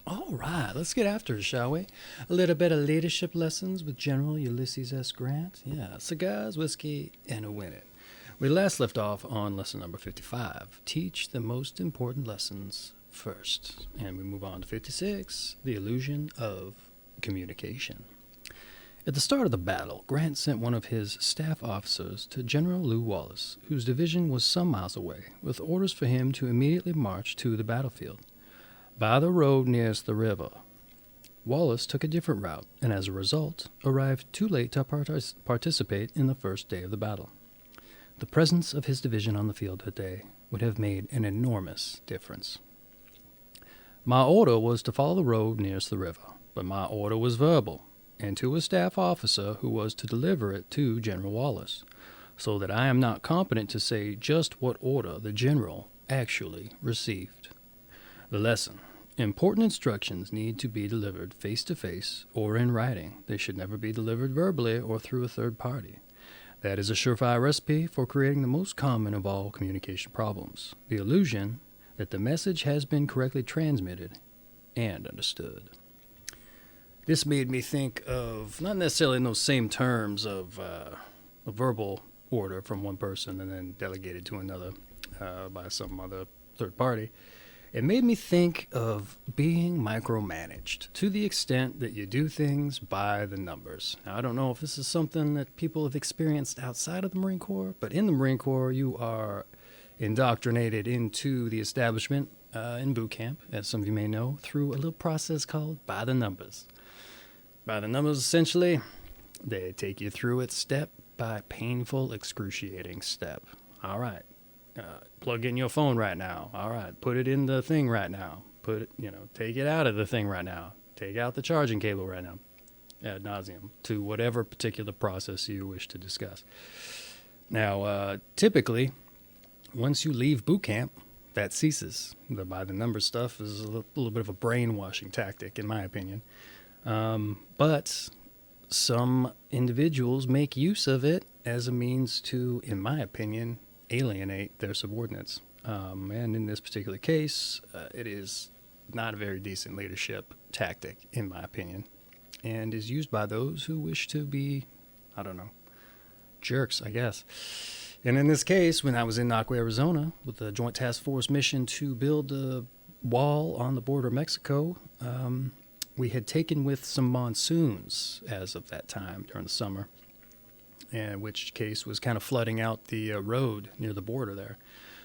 All right, let's get after it, shall we? A little bit of leadership lessons with General Ulysses S. Grant. Yeah, cigars, whiskey, and a winning. We last left off on lesson number 55. Teach the most important lessons first. And we move on to 56, the illusion of communication. At the start of the battle, Grant sent one of his staff officers to General U.S, whose division was some miles away, with orders for him to immediately march to the battlefield by the road nearest the river. Wallace took a different route, and as a result, arrived too late to participate in the first day of the battle. The presence of his division on the field that day would have made an enormous difference. My order was to follow the road nearest the river, but my order was verbal, and to a staff officer who was to deliver it to General Wallace, so that I am not competent to say just what order the general actually received. The lesson. Important instructions need to be delivered face-to-face or in writing. They should never be delivered verbally or through a third party. That is a surefire recipe for creating the most common of all communication problems, the illusion that the message has been correctly transmitted and understood. This made me think of, not necessarily in those same terms of a verbal order from one person and then delegated to another by some other third party. It made me think of being micromanaged to the extent that you do things by the numbers. Now, I don't know if this is something that people have experienced outside of the Marine Corps, but in the Marine Corps, you are indoctrinated into the establishment in boot camp, as some of you may know, through a little process called by the numbers. By the numbers, essentially, they take you through it step by painful, excruciating step. All right. Plug in your phone right now. All right. Put it in the thing right now. Take it out of the thing right now. Take out the charging cable right now. Ad nauseum to whatever particular process you wish to discuss. Now, typically, once you leave boot camp, that ceases. The by the numbers stuff is a little bit of a brainwashing tactic, in my opinion. But some individuals make use of it as a means to, in my opinion, alienate their subordinates. And in this particular case, it is not a very decent leadership tactic, in my opinion, and is used by those who wish to be, jerks, I guess. And in this case, when I was in Naco, Arizona, with the Joint Task Force mission to build a wall on the border of Mexico, we had taken with some monsoons as of that time during the summer, in which case was kind of flooding out the road near the border there.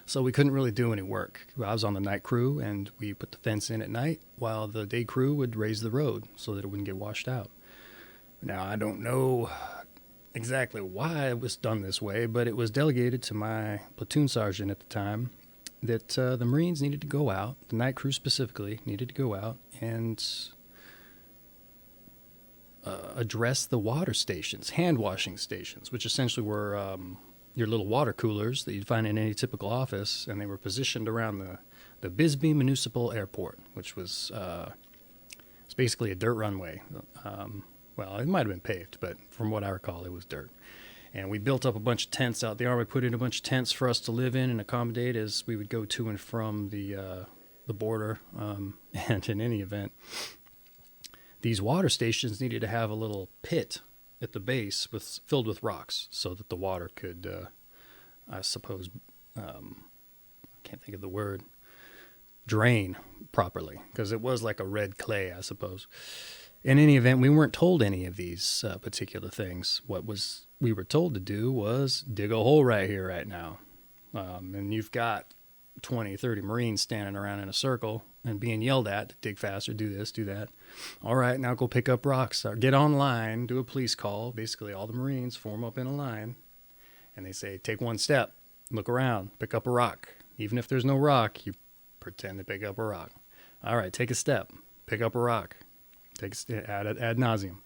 So we couldn't really do any work. I was on the night crew, and we put the fence in at night while the day crew would raise the road so that it wouldn't get washed out. Now, I don't know exactly why it was done this way, but it was delegated to my platoon sergeant at the time that the Marines needed to go out, the night crew specifically, needed to go out and address the water stations, hand washing stations, which essentially were your little water coolers that you'd find in any typical office, and they were positioned around the Bisbee Municipal Airport, which was it's basically a dirt runway. Well, it might have been paved, but from what I recall, it was dirt. And we built up a bunch of tents out there. We put in a bunch of tents for us to live in and accommodate as we would go to and from the border. And in any event, these water stations needed to have a little pit at the base filled with rocks so that the water could, I suppose, can't think of the word, drain properly, because it was like a red clay, I suppose. In any event, we weren't told any of these particular things. We were told to do was dig a hole right here, right now. And you've got 20, 30 Marines standing around in a circle and being yelled at to dig faster, do this, do that. All right, now go pick up rocks. Or get on line, do a police call. Basically, all the Marines form up in a line, and they say, take one step, look around, pick up a rock. Even if there's no rock, you pretend to pick up a rock. All right, take a step, pick up a rock. Take a step, ad nauseum.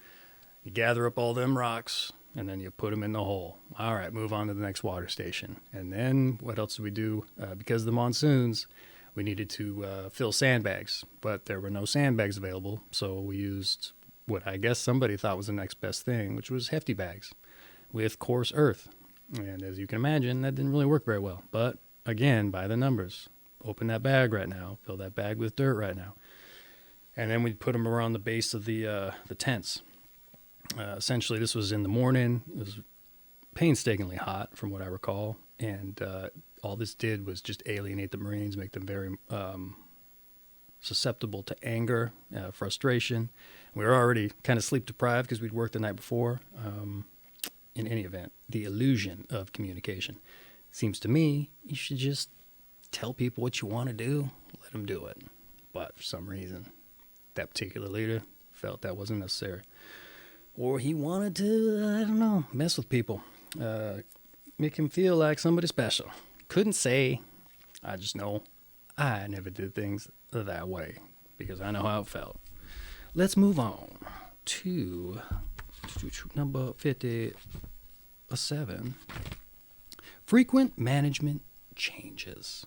You gather up all them rocks, and then you put them in the hole. All right, move on to the next water station. And then what else did we do? Because of the monsoons, we needed to fill sandbags, but there were no sandbags available, so we used what I guess somebody thought was the next best thing, which was hefty bags with coarse earth. And as you can imagine, that didn't really work very well. But again, by the numbers. Open that bag right now. Fill that bag with dirt right now. And then we'd put them around the base of the tents. Essentially, this was in the morning. It was painstakingly hot, from what I recall. And all this did was just alienate the Marines, make them very susceptible to anger, frustration. We were already kind of sleep deprived because we'd worked the night before. In any event, the illusion of communication. Seems to me you should just tell people what you want to do, let them do it. But for some reason, that particular leader felt that wasn't necessary. Or he wanted to, I don't know, mess with people. Make him feel like somebody special. Couldn't say. I just know I never did things that way because I know how it felt. Let's move on to number 57. Frequent management changes.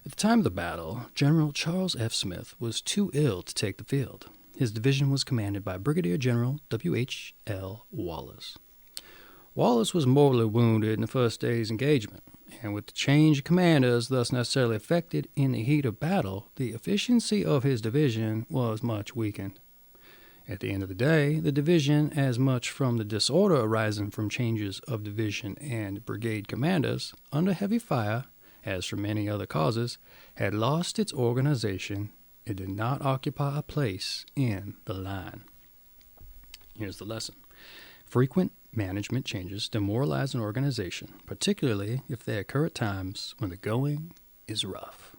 At the time of the battle, General Charles F. Smith was too ill to take the field. His division was commanded by Brigadier General W.H.L. Wallace. Wallace was mortally wounded in the first day's engagement, and with the change of commanders thus necessarily affected in the heat of battle, the efficiency of his division was much weakened. At the end of the day, the division, as much from the disorder arising from changes of division and brigade commanders, under heavy fire, as from many other causes, had lost its organization. It did not occupy a place in the line. Here's the lesson. Frequent management changes demoralize an organization, particularly if they occur at times when the going is rough.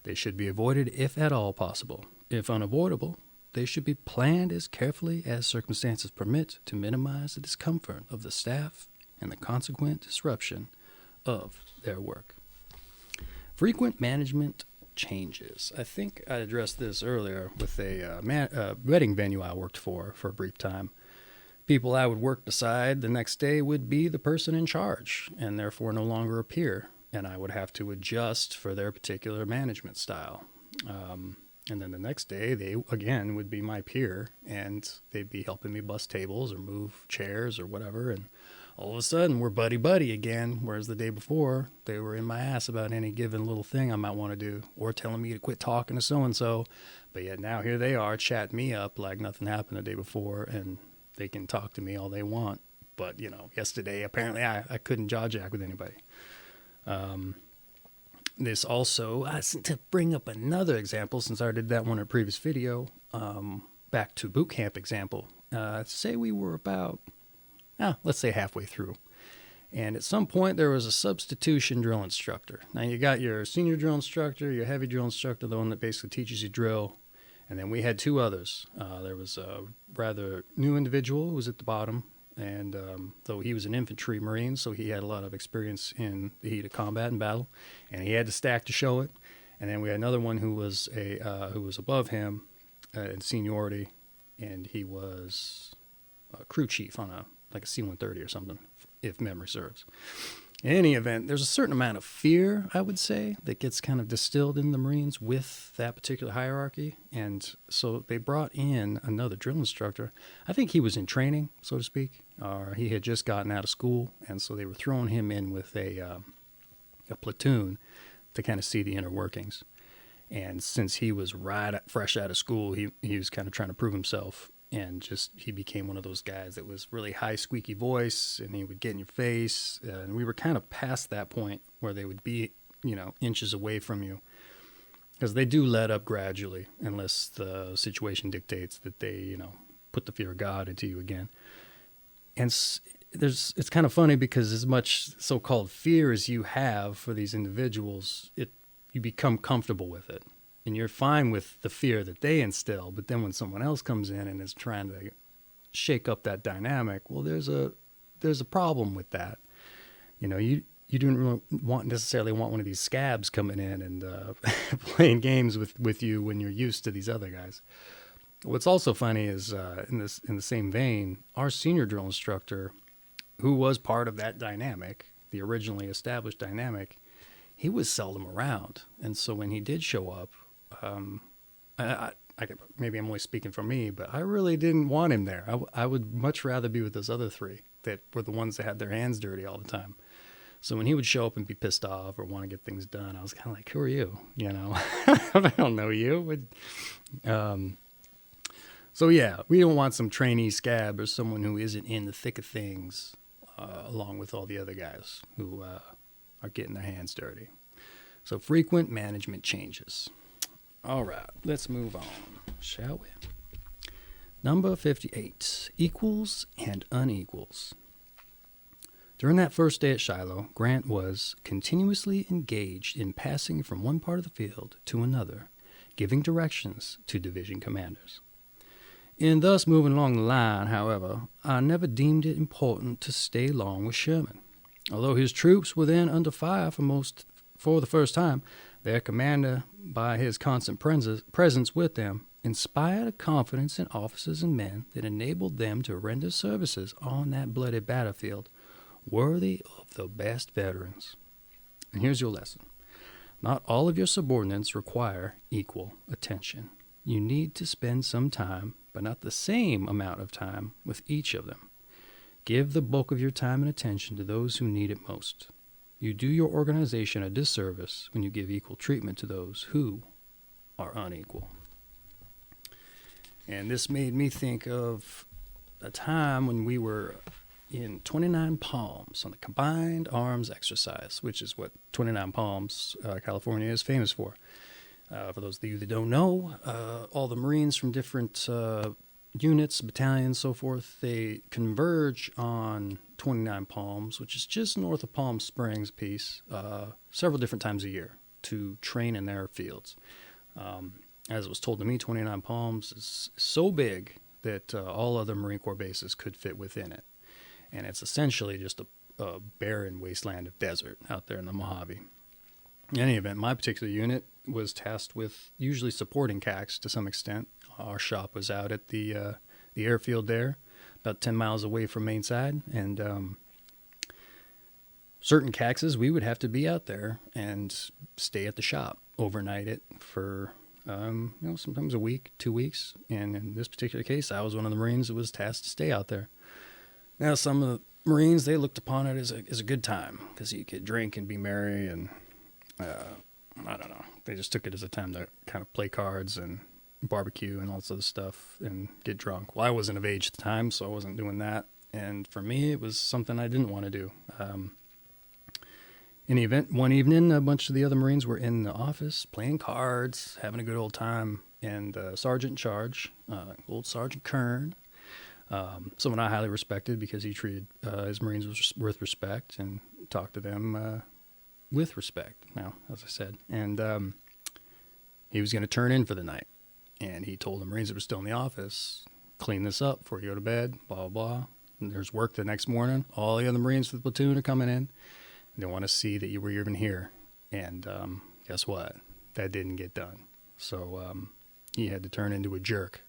They should be avoided if at all possible. If unavoidable, they should be planned as carefully as circumstances permit to minimize the discomfort of the staff and the consequent disruption of their work. Frequent management changes. I think I addressed this earlier with a wedding venue I worked for a brief time. People I would work beside the next day would be the person in charge and therefore no longer appear, and I would have to adjust for their particular management style. And then the next day, they, again, would be my peer, and they'd be helping me bust tables or move chairs or whatever, and all of a sudden, we're buddy-buddy again, whereas the day before, they were in my ass about any given little thing I might want to do, or telling me to quit talking to so-and-so, but yet now here they are chatting me up like nothing happened the day before, and they can talk to me all they want. But, yesterday, apparently, I couldn't jaw-jack with anybody. This also, to bring up another example, since I did that one in a previous video, back to boot camp example. Say we were about, let's say halfway through. And at some point, there was a substitution drill instructor. Now, you got your senior drill instructor, your heavy drill instructor, the one that basically teaches you drill. And then we had two others. There was a rather new individual who was at the bottom. And though he was an infantry marine, so he had a lot of experience in the heat of combat and battle, and he had the stack to show it. And then we had another one who was above him in seniority, and he was a crew chief on a C-130 or something, if memory serves. In any event, there's a certain amount of fear, I would say, that gets kind of distilled in the Marines with that particular hierarchy. And so they brought in another drill instructor. I think he was in training, so to speak, or he had just gotten out of school. And so they were throwing him in with a platoon to kind of see the inner workings. And since he was fresh out of school, he was kind of trying to prove himself. And he became one of those guys that was really high, squeaky voice, and he would get in your face. And we were kind of past that point where they would be, inches away from you. Because they do let up gradually, unless the situation dictates that they, put the fear of God into you again. And it's kind of funny because as much so-called fear as you have for these individuals, you become comfortable with it. And you're fine with the fear that they instill, but then when someone else comes in and is trying to shake up that dynamic, well, there's a problem with that. You don't really necessarily want one of these scabs coming in and playing games with you when you're used to these other guys. What's also funny is in the same vein, our senior drill instructor, who was part of that dynamic, the originally established dynamic, he was seldom around, and so when he did show up. Maybe I'm only speaking for me, but I really didn't want him there. I would much rather be with those other three that were the ones that had their hands dirty all the time. So when he would show up and be pissed off or want to get things done, I was kind of like, who are you? I don't know you. So yeah, we don't want some trainee scab or someone who isn't in the thick of things along with all the other guys who are getting their hands dirty. So frequent management changes. All right, let's move on, shall we? Number 58, equals and unequals. During that first day at Shiloh, Grant was continuously engaged in passing from one part of the field to another, giving directions to division commanders. In thus moving along the line, however, I never deemed it important to stay long with Sherman. Although his troops were then under fire for the first time, their commander, by his constant presence with them, inspired a confidence in officers and men that enabled them to render services on that bloody battlefield worthy of the best veterans. And here's your lesson. Not all of your subordinates require equal attention. You need to spend some time, but not the same amount of time, with each of them. Give the bulk of your time and attention to those who need it most. You do your organization a disservice when you give equal treatment to those who are unequal. And this made me think of a time when we were in 29 Palms on the Combined Arms Exercise, which is what 29 Palms, California, is famous for. For those of you that don't know, all the Marines from different units, battalions, so forth, they converge on 29 Palms, which is just north of Palm Springs Peace, several different times a year to train in their fields. As it was told to me, 29 Palms is so big that all other Marine Corps bases could fit within it. And it's essentially just a barren wasteland of desert out there in the Mojave. In any event, my particular unit was tasked with usually supporting CACs to some extent. Our shop was out at the airfield there, about 10 miles away from Main Side, and certain CACs, we would have to be out there and stay at the shop, overnight it for sometimes a week, 2 weeks. And in this particular case, I was one of the Marines that was tasked to stay out there. Now, some of the Marines, they looked upon it as a good time because you could drink and be merry, and I don't know. They just took it as a time to kind of play cards and barbecue and all this other stuff and get drunk. Well, I wasn't of age at the time, so I wasn't doing that. And for me, it was something I didn't want to do. In the event, one evening, a bunch of the other Marines were in the office playing cards, having a good old time, and Sergeant in charge, old Sergeant Kern, someone I highly respected because he treated his Marines with respect and talked to them with respect, now, as I said. And he was going to turn in for the night. And he told the Marines that were still in the office, clean this up before you go to bed, blah, blah, blah. And there's work the next morning. All the other Marines for the platoon are coming in. They want to see that you were even here. And guess what? That didn't get done. So he had to turn into a jerk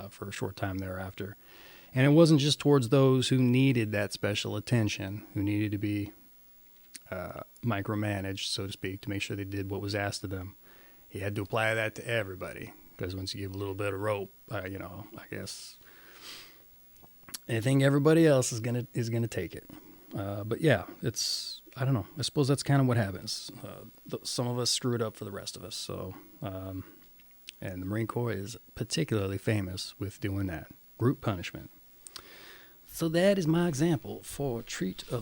for a short time thereafter. And it wasn't just towards those who needed that special attention, who needed to be micromanaged, so to speak, to make sure they did what was asked of them. He had to apply that to everybody, because once you give a little bit of rope, I guess I think everybody else is gonna take it. But yeah, I don't know. I suppose that's kind of what happens. Some of us screw it up for the rest of us. So, and the Marine Corps is particularly famous with doing that, group punishment. So that is my example for what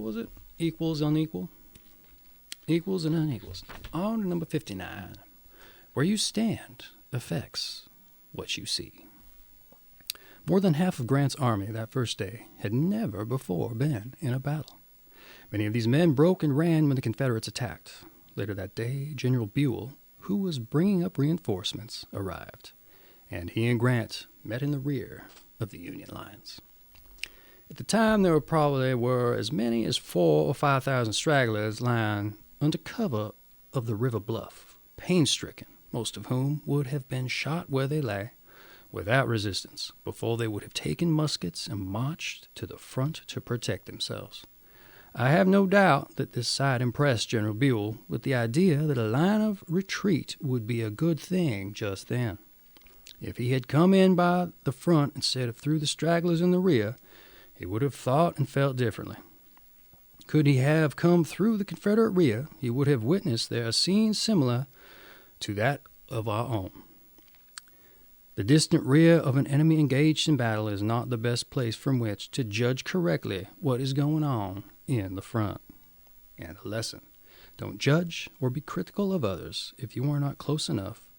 was it? Equals, unequal. Equals and unequals. On to number 59. Where you stand affects what you see. More than half of Grant's army that first day had never before been in a battle. Many of these men broke and ran when the Confederates attacked. Later that day, General Buell, who was bringing up reinforcements, arrived, and he and Grant met in the rear of the Union lines. At the time, there probably were as many as 4,000 or 5,000 stragglers lying under cover of the river bluff, pain-stricken, most of whom would have been shot where they lay, without resistance, before they would have taken muskets and marched to the front to protect themselves. I have no doubt that this sight impressed General Buell with the idea that a line of retreat would be a good thing just then. If he had come in by the front instead of through the stragglers in the rear, he would have thought and felt differently. Could he have come through the Confederate rear, he would have witnessed there a scene similar to that of our own. The distant rear of an enemy engaged in battle is not the best place from which to judge correctly what is going on in the front. And a lesson: don't judge or be critical of others if you are not close enough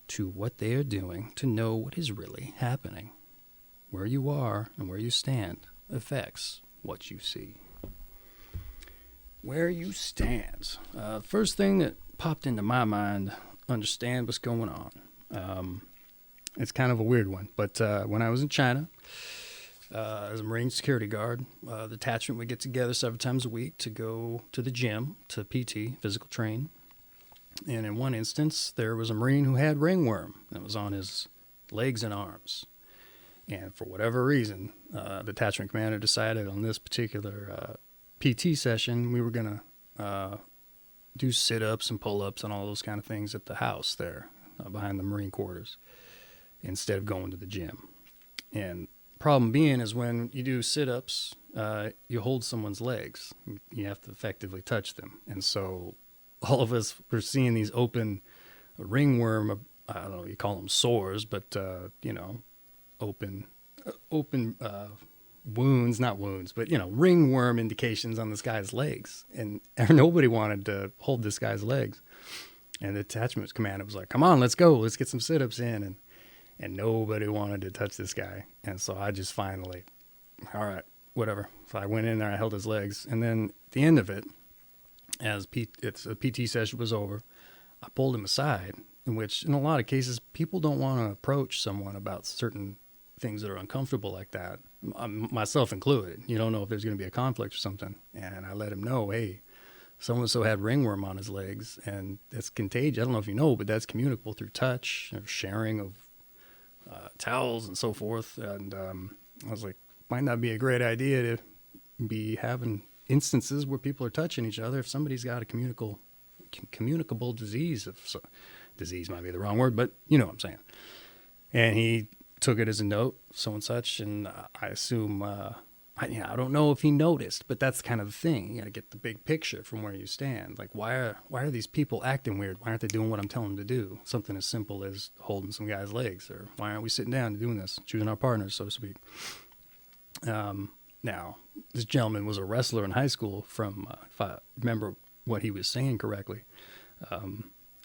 to what they are doing to know what is really happening. Where you are and where you stand affects what you see. Where you stand. First thing that popped into my mind, understand what's going on. It's kind of a weird one, but when I was in China, as a Marine security guard, the detachment would get together several times a week to go to the gym, to PT, physical train. And in one instance, there was a Marine who had ringworm that was on his legs and arms. And for whatever reason, the detachment commander decided on this particular PT session, we were going to do sit-ups and pull-ups and all those kind of things at the house there behind the Marine quarters instead of going to the gym. And problem being is when you do sit-ups, you hold someone's legs. You have to effectively touch them. And so all of us were seeing these open ringworm, I don't know, you call them sores, but, open wounds, not wounds, but, ringworm indications on this guy's legs. And nobody wanted to hold this guy's legs. And the detachment commander was like, come on, let's go. Let's get some sit-ups in. And nobody wanted to touch this guy. And so I just finally, all right, whatever. So I went in there, I held his legs. And then at the end of it, as a PT session was over, I pulled him aside, in which in a lot of cases, people don't want to approach someone about certain things that are uncomfortable like that, myself included. You don't know if there's going to be a conflict or something. And I let him know, hey, so-and-so had ringworm on his legs, and that's contagious. I don't know if you know, but that's communicable through touch or sharing of towels and so forth. And I was like, might not be a great idea to be having instances where people are touching each other if somebody's got a communicable disease. Disease might be the wrong word, but you know what I'm saying. And he took it as a note, so and such, and I assume, I don't know if he noticed, but that's kind of the thing. You got to get the big picture from where you stand. Like, why are these people acting weird? Why aren't they doing what I'm telling them to do? Something as simple as holding some guy's legs, or why aren't we sitting down and doing this, choosing our partners, so to speak. Now, this gentleman was a wrestler in high school from, if I remember what he was saying correctly.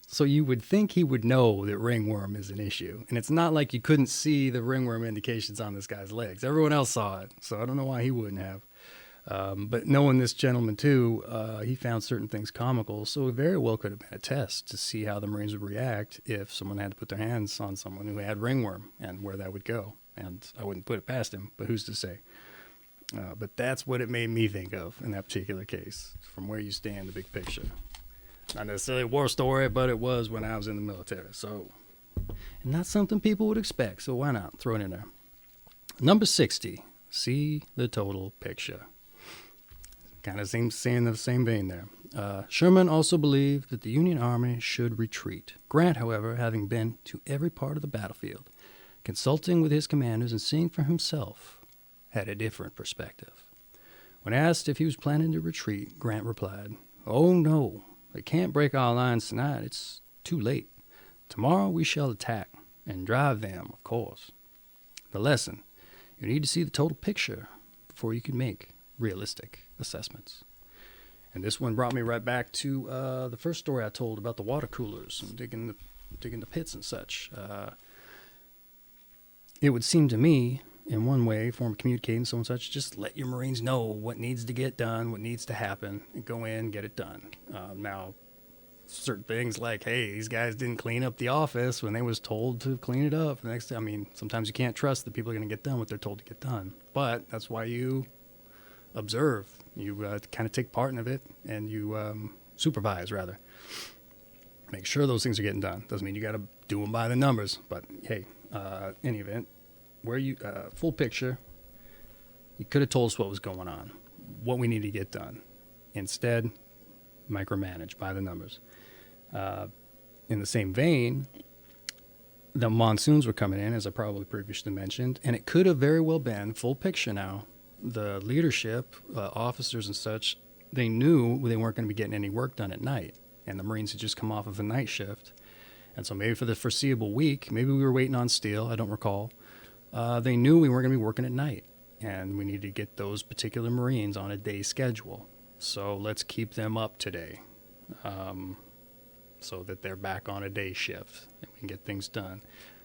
So you would think he would know that ringworm is an issue. And it's not like you couldn't see the ringworm indications on this guy's legs. Everyone else saw it, so I don't know why he wouldn't have. But knowing this gentleman, too, he found certain things comical, so it very well could have been a test to see how the Marines would react if someone had to put their hands on someone who had ringworm and where that would go. And I wouldn't put it past him, but who's to say? But that's what it made me think of in that particular case, from where you stand, the big picture. Not necessarily a war story, but it was when I was in the military. So, and not something people would expect, so why not throw it in there? Number 60, see the total picture. Kind of seems saying the same vein there. Sherman also believed that the Union Army should retreat. Grant, however, having been to every part of the battlefield, consulting with his commanders and seeing for himself, had a different perspective. When asked if he was planning to retreat, Grant replied, "Oh, no. They can't break our lines tonight. It's too late. Tomorrow we shall attack and drive them, of course." The lesson: you need to see the total picture before you can make realistic assessments. And this one brought me right back to the first story I told about the water coolers and digging the pits and such. It would seem to me, in one way, form of communicating so and such, just let your Marines know what needs to get done, what needs to happen, and go in, get it done. Now, certain things like, hey, these guys didn't clean up the office when they was told to clean it up. The next day, I mean, sometimes you can't trust that people are going to get done what they're told to get done. But that's why you observe. You kind of take part in it, and you supervise, rather. Make sure those things are getting done. Doesn't mean you got to do them by the numbers, but hey, any event, where you full picture, you could have told us what was going on, what we need to get done. Instead, micromanage by the numbers. In the same vein, the monsoons were coming in, as I probably previously mentioned, and it could have very well been full picture now. The leadership, officers and such, they knew they weren't going to be getting any work done at night, and the Marines had just come off of a night shift. And so maybe for the foreseeable week, maybe we were waiting on steel, I don't recall. They knew we weren't going to be working at night, and we needed to get those particular Marines on a day schedule. So let's keep them up today, so that they're back on a day shift and we can get things done.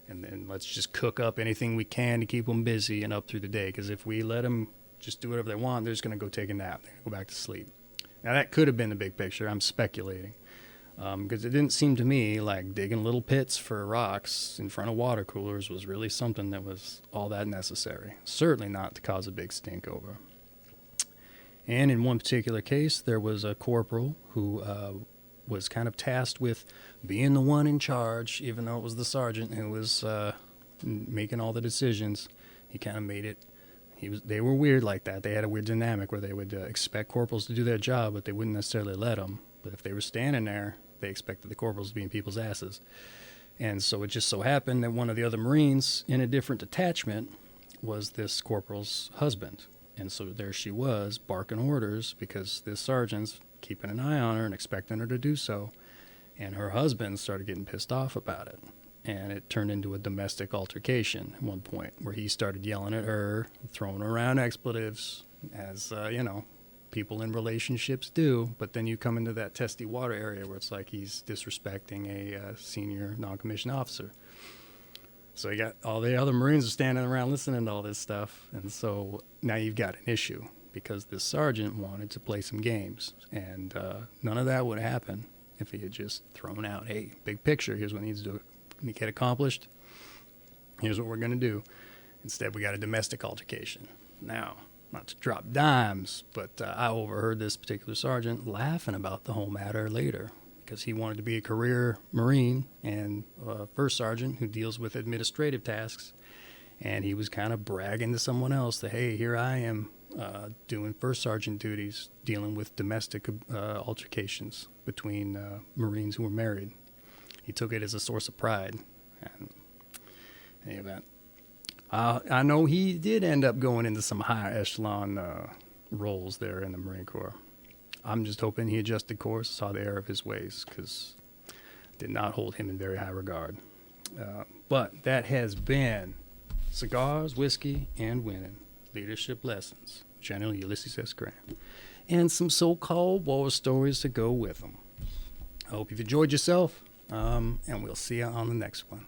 And then let's just cook up anything we can to keep them busy and up through the day. Because if we let them just do whatever they want, they're just going to go take a nap. They're going to go back to sleep. Now, that could have been the big picture. I'm speculating. Because it didn't seem to me like digging little pits for rocks in front of water coolers was really something that was all that necessary. Certainly not to cause a big stink over. And in one particular case, there was a corporal who was kind of tasked with being the one in charge, even though it was the sergeant who was making all the decisions. He kind of made it. They were weird like that. They had a weird dynamic where they would expect corporals to do their job, but they wouldn't necessarily let them. But if they were standing there, they expected the corporals to be in people's asses. And so it just so happened that one of the other Marines in a different detachment was this corporal's husband. And so there she was, barking orders because this sergeant's keeping an eye on her and expecting her to do so. And her husband started getting pissed off about it. And it turned into a domestic altercation at one point where he started yelling at her, throwing around expletives, as, people in relationships do. But then you come into that testy water area where it's like he's disrespecting a senior non-commissioned officer. So you got all the other Marines are standing around listening to all this stuff. And so now you've got an issue because this sergeant wanted to play some games. And none of that would happen if he had just thrown out, hey, big picture, here's what needs to get accomplished. Here's what we're going to do. Instead, we got a domestic altercation. Now, not to drop dimes, but I overheard this particular sergeant laughing about the whole matter later because he wanted to be a career Marine and first sergeant who deals with administrative tasks. And he was kind of bragging to someone else that, hey, here I am doing first sergeant duties, dealing with domestic altercations between Marines who were married. He took it as a source of pride. And in any event, I know he did end up going into some higher echelon roles there in the Marine Corps. I'm just hoping he adjusted course, saw the error of his ways, because did not hold him in very high regard. But that has been Cigars, Whiskey, and Winning. Leadership Lessons. General Ulysses S. Grant. And some so-called war stories to go with them. I hope you've enjoyed yourself, and we'll see you on the next one.